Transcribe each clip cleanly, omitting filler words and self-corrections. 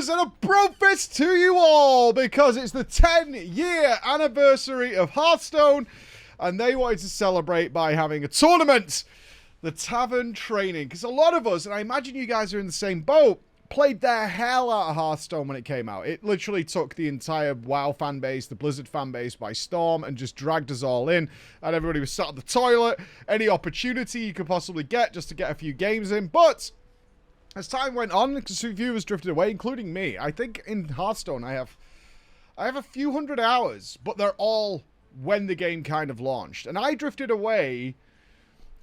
brothers, and a bro fist to you all, because it's the 10-year anniversary of Hearthstone, and they wanted to celebrate by having a tournament, the Tavern Training, because a lot of us, and I imagine you guys are in the same boat, played the hell out of Hearthstone when it came out. It literally took the entire WoW fanbase, the Blizzard fanbase, by storm and just dragged us all in, and everybody was sat on the toilet, any opportunity you could possibly get just to get a few games in. But as time went on, because viewers drifted away, including me, I think in Hearthstone I have a few hundred hours, but they're all when the game kind of launched. And I drifted away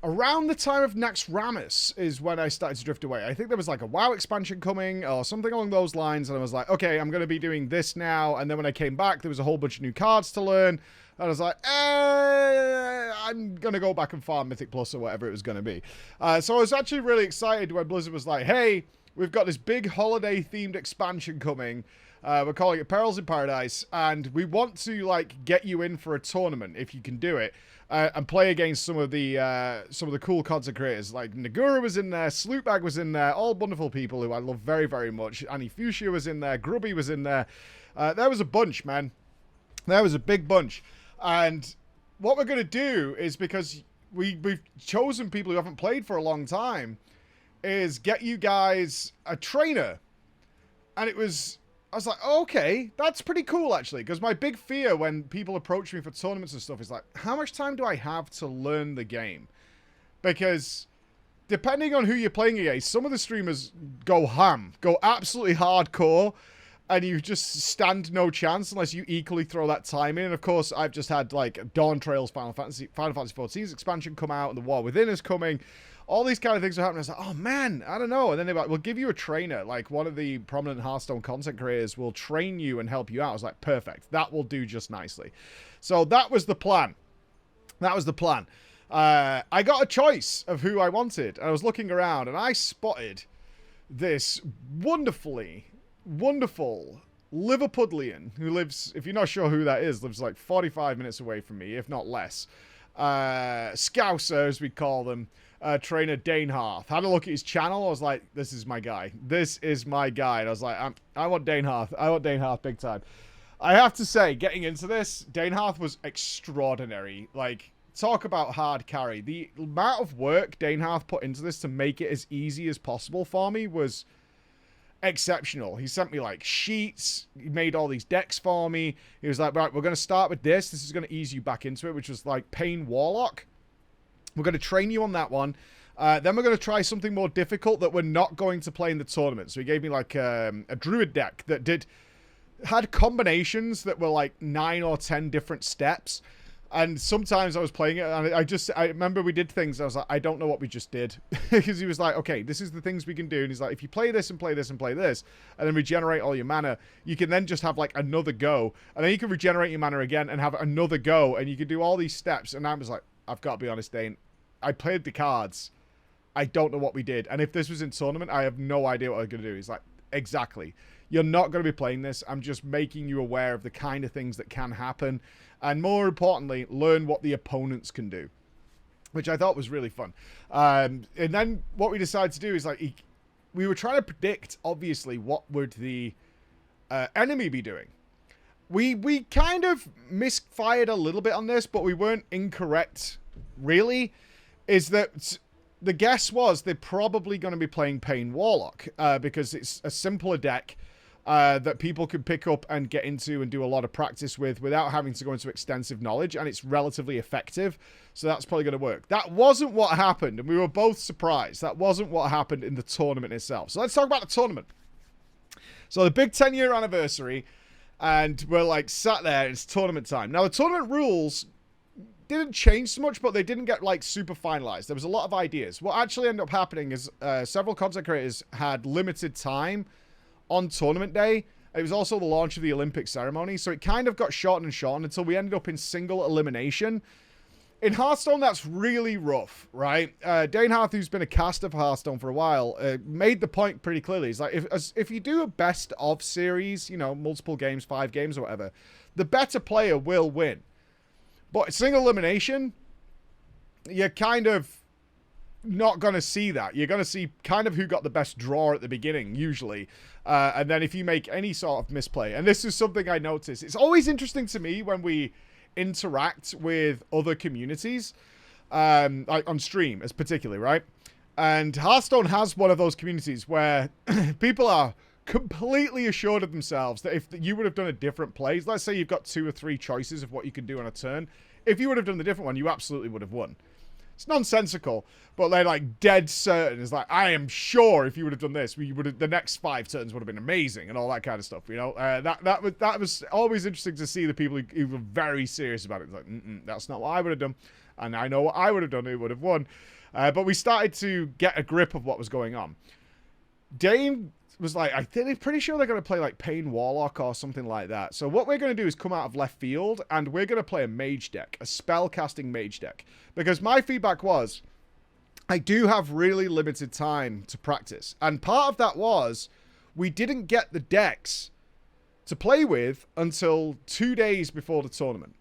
around the time of Naxxramas is when I started to drift away. I think there was like a WoW expansion coming or something along those lines, and I was like, okay, I'm going to be doing this now. And then when I came back, there was a whole bunch of new cards to learn, and I was like, I'm going to go back and farm Mythic Plus or whatever it was going to be. So I was actually really excited when Blizzard was like, hey, we've got this big holiday-themed expansion coming. We're calling it Perils in Paradise, and we want to like get you in for a tournament if you can do it, and play against some of the cool content creators. Like Nagura was in there, Sloopbag was in there, all wonderful people who I love very, very much. Annie Fuchsia was in there, Grubby was in there. There was a bunch, man. There was a big bunch. And what we're going to do is, because we've chosen people who haven't played for a long time, is get you guys a trainer. And I was like, oh, okay, that's pretty cool, actually. Because my big fear when people approach me for tournaments and stuff is like, how much time do I have to learn the game? Because depending on who you're playing against, some of the streamers go ham, go absolutely hardcore, and you just stand no chance unless you equally throw that time in. And of course, I've just had like Dawn Trail's Final Fantasy XIV's expansion come out, and the War Within is coming. All these kind of things are happening. I was like, oh man, I don't know. And then they're like, we'll give you a trainer. Like one of the prominent Hearthstone content creators will train you and help you out. I was like, perfect. That will do just nicely. So that was the plan. That was the plan. I got a choice of who I wanted. I was looking around and I spotted this wonderful Liverpudlian who lives, if you're not sure who that is, lives like 45 minutes away from me, if not less. Scouser, as we call them. Trainer Dane Hearth. Had a look at his channel. I was like, this is my guy. This is my guy. And I was like, I want Dane Hearth. I want Dane Hearth big time. I have to say, getting into this, Dane Hearth was extraordinary. Like, talk about hard carry. The amount of work Dane Hearth put into this to make it as easy as possible for me was exceptional. He sent me like sheets. He made all these decks for me. He was like, right, we're going to start with this. This is going to ease you back into it, which was like Pain Warlock. We're going to train you on that one. Then we're going to try something more difficult that we're not going to play in the tournament. So he gave me like a druid deck that had combinations that were like 9 or 10 different steps. And sometimes I was playing it and I remember we did things. I was like, I don't know what we just did. Because he was like, okay, this is the things we can do. And he's like, if you play this and play this and play this, and then regenerate all your mana, you can then just have like another go. And then you can regenerate your mana again and have another go. And you can do all these steps. And I was like, I've got to be honest, Dane. I played the cards. I don't know what we did. And if this was in tournament, I have no idea what I was going to do. He's like, exactly. You're not going to be playing this. I'm just making you aware of the kind of things that can happen. And more importantly, learn what the opponents can do. Which I thought was really fun. And then what we decided to do is like, we were trying to predict, obviously, what would the enemy be doing. We kind of misfired a little bit on this, but we weren't incorrect, really. Is that the guess was they're probably going to be playing Pain Warlock because it's a simpler deck that people can pick up and get into and do a lot of practice with without having to go into extensive knowledge, and it's relatively effective, so that's probably going to work. That wasn't what happened, and we were both surprised. That wasn't what happened in the tournament itself. So let's talk about the tournament. So the big 10-year anniversary, and we're like sat there, it's tournament time. Now the tournament rules didn't change so much, but they didn't get like super finalized. There was a lot of ideas. What actually ended up happening is several content creators had limited time on tournament day. It was also the launch of the Olympic ceremony, so it kind of got shortened and shortened until we ended up in single elimination. In Hearthstone, that's really rough, right? Dane Hearth, who's been a caster for Hearthstone for a while, made the point pretty clearly. He's like, if you do a best of series, you know, multiple games, 5 games or whatever, the better player will win. But single elimination, you're kind of not going to see that. You're going to see kind of who got the best draw at the beginning, usually. And then if you make any sort of misplay, and this is something I noticed, it's always interesting to me when we interact with other communities, like on stream, as particularly, right? And Hearthstone has one of those communities where people are completely assured of themselves that if you would have done a different play, let's say you've got 2 or 3 choices of what you can do on a turn, if you would have done the different one, you absolutely would have won. It's nonsensical, but they're like dead certain. It's like, I am sure if you would have done this, we would have, the next 5 turns would have been amazing and all that kind of stuff. You know, that was always interesting to see the people who were very serious about it. It's like, that's not what I would have done, and I know what I would have done. Who would have won? But we started to get a grip of what was going on. Dane was like, I think they're pretty sure they're going to play like Pain Warlock or something like that. So what we're going to do is come out of left field and we're going to play a mage deck, a spell-casting mage deck. Because my feedback was, I do have really limited time to practice. And part of that was, we didn't get the decks to play with until 2 days before the tournament.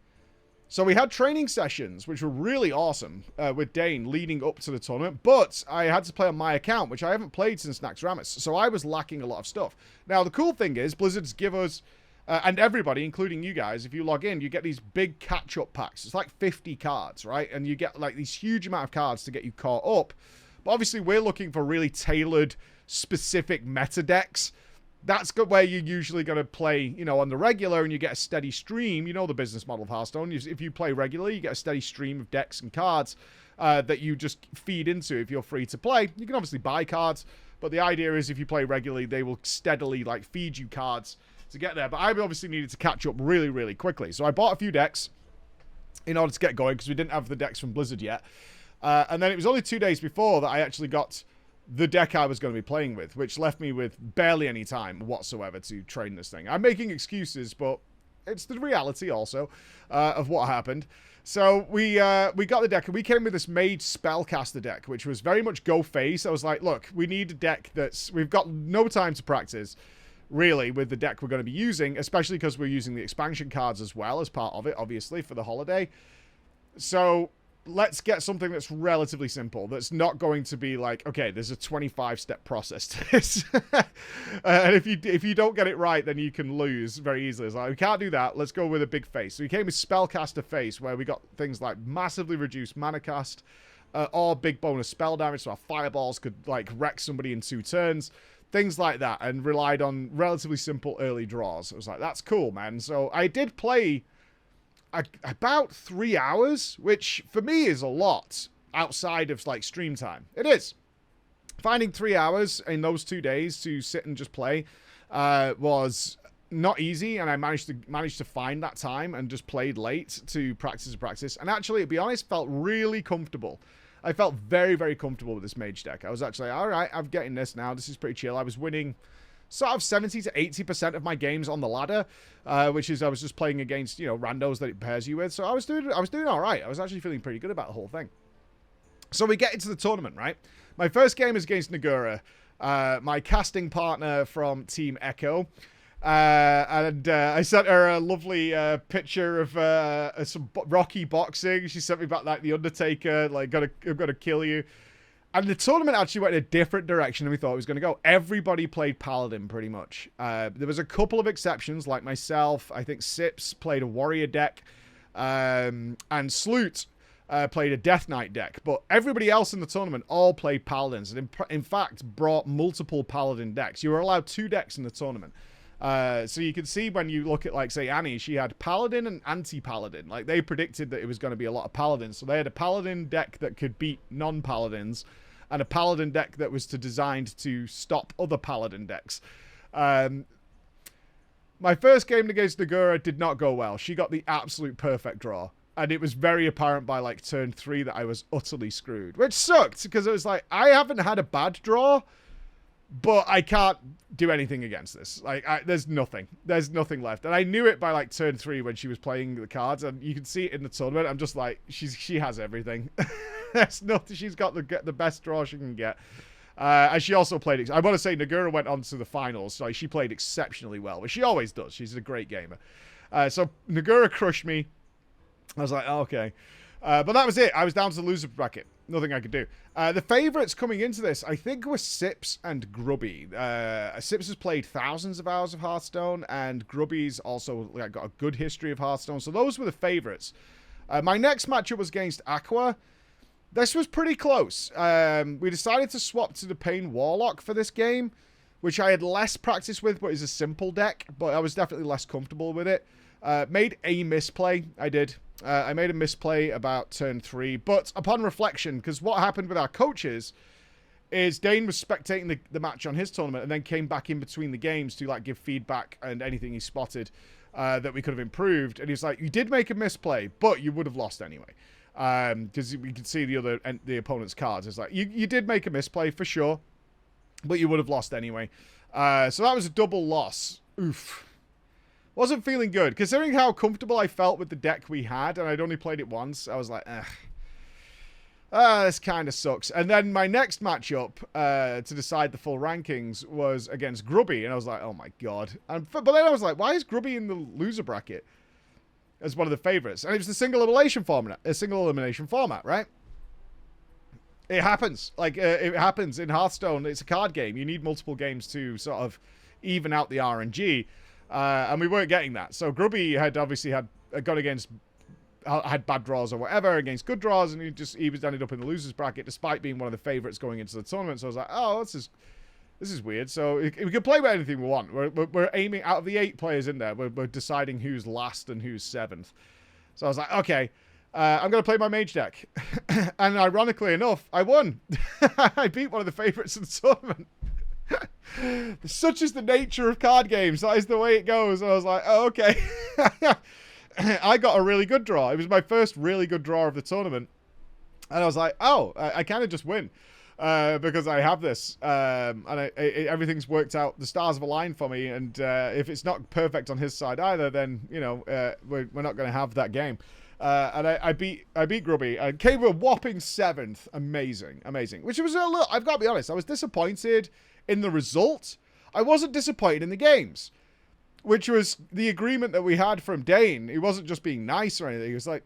So we had training sessions, which were really awesome, with Dane leading up to the tournament. But I had to play on my account, which I haven't played since Naxxramas. So I was lacking a lot of stuff. Now, the cool thing is, Blizzard's give us, and everybody, including you guys, if you log in, you get these big catch-up packs. It's like 50 cards, right? And you get like these huge amount of cards to get you caught up. But obviously, we're looking for really tailored, specific meta decks. That's where you're usually going to play, you know, on the regular, and you get a steady stream. You know the business model of Hearthstone. If you play regularly, you get a steady stream of decks and cards that you just feed into if you're free to play. You can obviously buy cards, but the idea is if you play regularly, they will steadily, like, feed you cards to get there. But I obviously needed to catch up really, really quickly. So I bought a few decks in order to get going because we didn't have the decks from Blizzard yet. And then it was only 2 days before that I actually got the deck I was going to be playing with, which left me with barely any time whatsoever to train this thing. I'm making excuses, but it's the reality also of what happened. So we got the deck, and we came with this Mage Spellcaster deck, which was very much go face. I was like, look, we need a deck that's... We've got no time to practice, really, with the deck we're going to be using, especially because we're using the expansion cards as well as part of it, obviously, for the holiday. So... let's get something that's relatively simple, that's not going to be like, okay, there's a 25-step process to this. And if you don't get it right, then you can lose very easily. It's like, we can't do that. Let's go with a big face. So we came with Spellcaster Face, where we got things like massively reduced mana cast, or big bonus spell damage, so our fireballs could like wreck somebody in 2 turns. Things like that, and relied on relatively simple early draws. It was like, that's cool, man. So I did play... about 3 hours, which for me is a lot outside of like stream time. It is. Finding 3 hours in those 2 days to sit and just play was not easy, and I managed to find that time and just played late to practice. And actually, to be honest, felt really comfortable. I felt very, very comfortable with this mage deck. I was actually, all right, I'm getting this now. This is pretty chill. I was winning sort of 70 to 80% of my games on the ladder, which is I was just playing against, you know, randos that it pairs you with. So I was doing all right. I was actually feeling pretty good about the whole thing. So we get into the tournament, right? My first game is against Nagura, my casting partner from Team Echo. And I sent her a lovely picture of some Rocky boxing. She sent me back like The Undertaker, like, I'm gonna kill you. And the tournament actually went in a different direction than we thought it was going to go. Everybody played Paladin, pretty much. There was a couple of exceptions, like myself. I think Sips played a Warrior deck. And Sloot played a Death Knight deck. But everybody else in the tournament all played Paladins. And in fact, brought multiple Paladin decks. You were allowed 2 decks in the tournament. So you can see when you look at, like, say, Annie, she had Paladin and Anti-Paladin. Like, they predicted that it was going to be a lot of Paladins. So they had a Paladin deck that could beat non-Paladins, and a Paladin deck that was designed to stop other Paladin decks. My first game against Nagura did not go well. She got the absolute perfect draw. And it was very apparent by, like, turn 3 that I was utterly screwed. Which sucked, because it was like, I haven't had a bad draw, but I can't do anything against this. Like, there's nothing. There's nothing left. And I knew it by, like, turn 3 when she was playing the cards. And you can see it in the tournament. I'm just like, she has everything. There's nothing. She's got the best draw she can get. And she also played... I want to say Nagura went on to the finals. So she played exceptionally well. But she always does. She's a great gamer. So Nagura crushed me. I was like, oh, okay. But that was it. I was down to the loser bracket. nothing I could do. The favourites coming into this, I think, were Sips and Grubby. Sips has played thousands of hours of Hearthstone, and Grubby's also got a good history of Hearthstone. So those were the favourites. My next matchup was against Aqua. This was pretty close. We decided to swap to the Pain Warlock for this game, which I had less practice with, but is a simple deck. But I was definitely less comfortable with it. Made a misplay. I did. I made a misplay about turn 3. But upon reflection, because what happened with our coaches is Dane was spectating the match on his tournament and then came back in between the games to like give feedback and anything he spotted that we could have improved. And he was like, you did make a misplay, but you would have lost anyway. Because we could see the opponent's cards. It's like, you did make a misplay for sure, but you would have lost anyway. So that was a double loss. Oof. Wasn't feeling good. Considering how comfortable I felt with the deck we had, and I'd only played it once, I was like, this kind of sucks. And then my next matchup to decide the full rankings was against Grubby, and I was like, oh my god. But then I was like, why is Grubby in the loser bracket as one of the favorites? And it was the single elimination format, right? It happens. Like, it happens in Hearthstone. It's a card game. You need multiple games to sort of even out the RNG. And we weren't getting that. So Grubby had obviously had bad draws or whatever against good draws, and he was ended up in the losers bracket despite being one of the favorites going into the tournament. So I was like, oh, this is weird. So we can play with anything we want. We're aiming out of the 8 players in there. We're deciding who's last and who's 7th. So I was like, okay, I'm going to play my mage deck. And ironically enough, I won. I beat one of the favorites in the tournament. Such is the nature of card games. That is the way it goes. And I was like, oh, okay. I got a really good draw. It was my first really good draw of the tournament. And I was like, oh, I kind of just win. Because I have this. And everything's worked out. The stars have aligned for me. And if it's not perfect on his side either, then, you know, we're not going to have that game. And I beat Grubby. I came a whopping 7th. Amazing. Which was a little, I've got to be honest, I was disappointed in the result. I wasn't disappointed in the games, which was the agreement that we had from Dane. He wasn't just being nice or anything. He was like,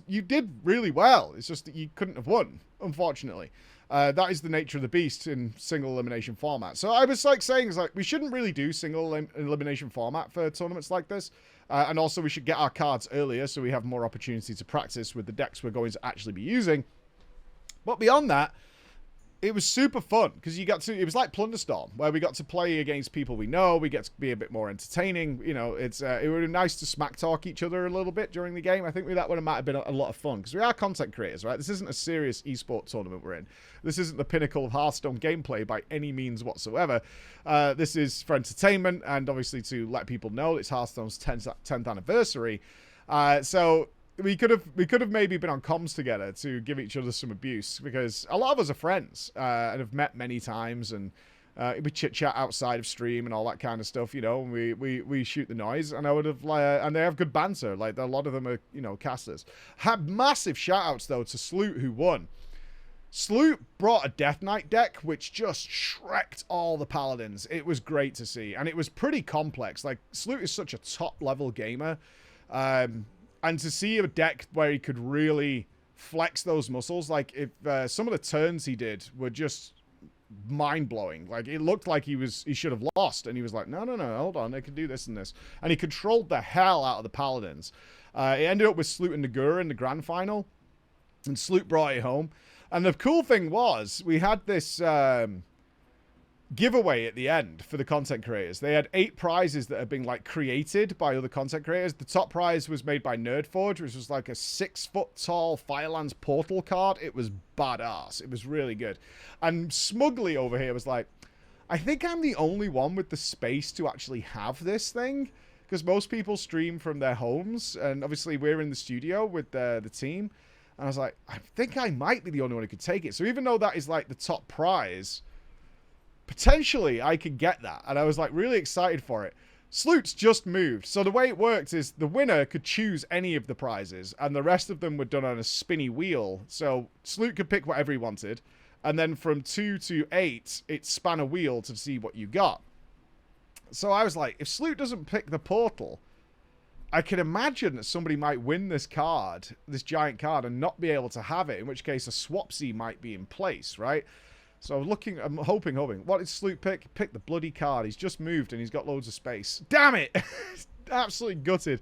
you did really well. It's just that you couldn't have won, unfortunately. That is the nature of the beast in single elimination format. So I was like saying, we shouldn't really do single elimination format for tournaments like this. And also we should get our cards earlier so we have more opportunity to practice with the decks we're going to actually be using. But beyond that, it was super fun because it was like Plunderstorm where we got to play against people we know. We get to be a bit more entertaining. You know, it would be nice to smack talk each other a little bit during the game. I think that might have been a lot of fun because we are content creators, right? This isn't a serious esports tournament we're in. This isn't the pinnacle of Hearthstone gameplay by any means whatsoever. This is for entertainment and obviously to let people know it's Hearthstone's 10th anniversary. So we could have maybe been on comms together to give each other some abuse because a lot of us are friends and have met many times, and we chit chat outside of stream and all that kind of stuff, you know. And we shoot the noise, and I would have and they have good banter. Like a lot of them are, you know, casters. Had massive shout outs though to Sloot who won. Sloot brought a Death Knight deck which just shreked all the paladins. It was great to see, and it was pretty complex. Like Sloot is such a top level gamer. And to see a deck where he could really flex those muscles, like if some of the turns he did were just mind-blowing. Like it looked like he should have lost, and he was like, no, hold on, I can do this and this. And he controlled the hell out of the paladins. It ended up with Sloot and Nagura in the grand final, and Sloot brought it home. And the cool thing was, we had this giveaway at the end for the content creators. They had 8 prizes that had been like created by other content creators. The top prize was made by Nerdforge, which was like a 6-foot tall Firelands portal card. It was badass. It was really good. And Smugly over here was like, I think I'm the only one with the space to actually have this thing, because most people stream from their homes, and obviously we're in the studio with the team. And I was like, I think I might be the only one who could take it. So even though that is like the top prize, potentially I could get that. And I was like really excited for it. Sloot's just moved. So the way it worked is the winner could choose any of the prizes, and the rest of them were done on a spinny wheel. So Sloot could pick whatever he wanted. And then from 2 to 8, it span a wheel to see what you got. So I was like, if Sloot doesn't pick the portal, I can imagine that somebody might win this card, this giant card, and not be able to have it, in which case a swapsy might be in place, right? So I'm hoping. What did Sloop pick? Pick the bloody card. He's just moved and he's got loads of space. Damn it! Absolutely gutted.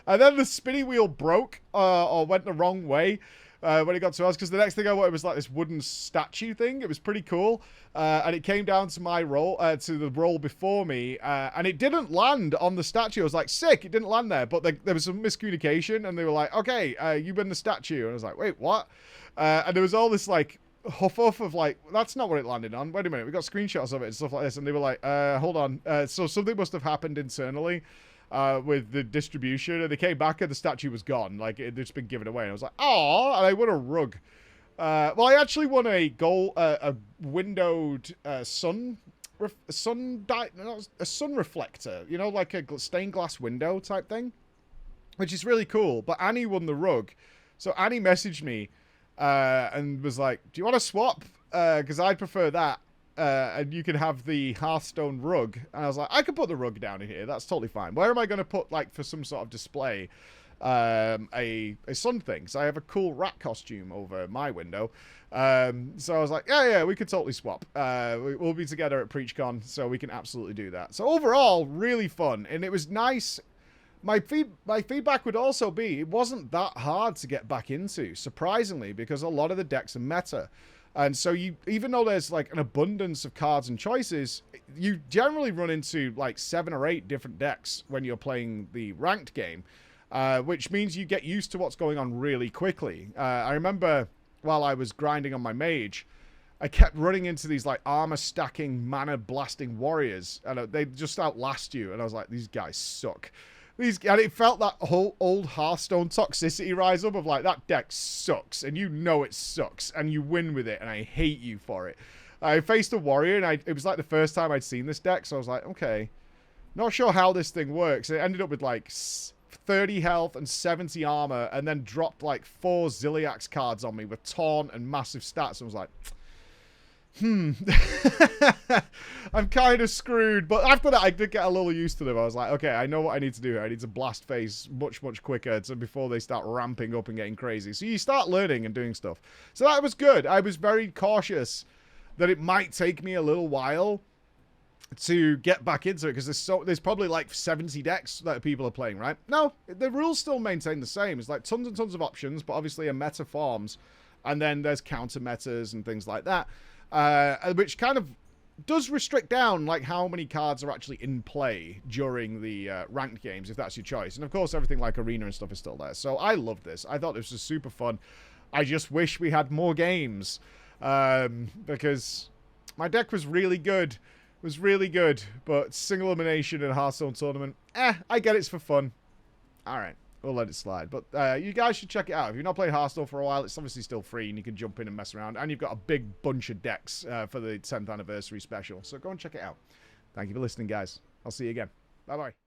And then the spinny wheel broke, or went the wrong way. When it got to us, because the next thing I wanted was like this wooden statue thing. It was pretty cool, and it came down to my roll, to the roll before me, and it didn't land on the statue. I was like, sick, it didn't land there, but there was some miscommunication, and they were like, okay, you win the statue, and I was like, wait, what? And there was all this like huff of like, that's not what it landed on. Wait a minute, we got screenshots of it and stuff like this, and they were like, hold on, so something must have happened internally. With the distribution, and they came back and the statue was gone. Like, it had just been given away. And I was like, oh, and I won a rug. Well, I actually won a windowed sun reflector, you know, like a stained glass window type thing, which is really cool. But Annie won the rug. So Annie messaged me and was like, do you want to swap? Because I'd prefer that. And you can have the Hearthstone rug. And I was like, I could put the rug down in here. That's totally fine. Where am I going to put, like, for some sort of display, a sun thing? So I have a cool rat costume over my window. So I was like, yeah, we could totally swap. We'll be together at PreachCon, so we can absolutely do that. So overall, really fun. And it was nice. My feedback would also be, it wasn't that hard to get back into, surprisingly, because a lot of the decks are meta. And so even though there's like an abundance of cards and choices, you generally run into like 7 or 8 different decks when you're playing the ranked game, which means you get used to what's going on really quickly. I remember while I was grinding on my mage, I kept running into these like armor stacking, mana blasting warriors, and they just outlast you. And I was like, these guys suck. And it felt that whole old Hearthstone toxicity rise up of like, that deck sucks, and you know it sucks, and you win with it, and I hate you for it. I faced a warrior, and it was like the first time I'd seen this deck, so I was like, okay, not sure how this thing works. It ended up with like 30 health and 70 armor, and then dropped like 4 Ziliax cards on me with taunt and massive stats, and I was like, I'm kind of screwed. But after that, I did get a little used to them. I was like, okay, I know what I need to do here. I need to blast phase much quicker before they start ramping up and getting crazy. So you start learning and doing stuff. So that was good. I was very cautious that it might take me a little while to get back into it, because there's probably like 70 decks that people are playing, right? No, the rules still maintain the same. It's like tons and tons of options, but obviously a meta forms, and then there's counter metas and things like that. Which kind of does restrict down like how many cards are actually in play during the ranked games, if that's your choice. And of course, everything like arena and stuff is still there. So I love this. I thought this was super fun. I just wish we had more games, because my deck was really good. It was really good, but single elimination in a Hearthstone tournament, I get it's for fun. All right. We'll let it slide. But you guys should check it out. If you've not played Hearthstone for a while, it's obviously still free, and you can jump in and mess around. And you've got a big bunch of decks for the 10th anniversary special. So go and check it out. Thank you for listening, guys. I'll see you again. Bye-bye.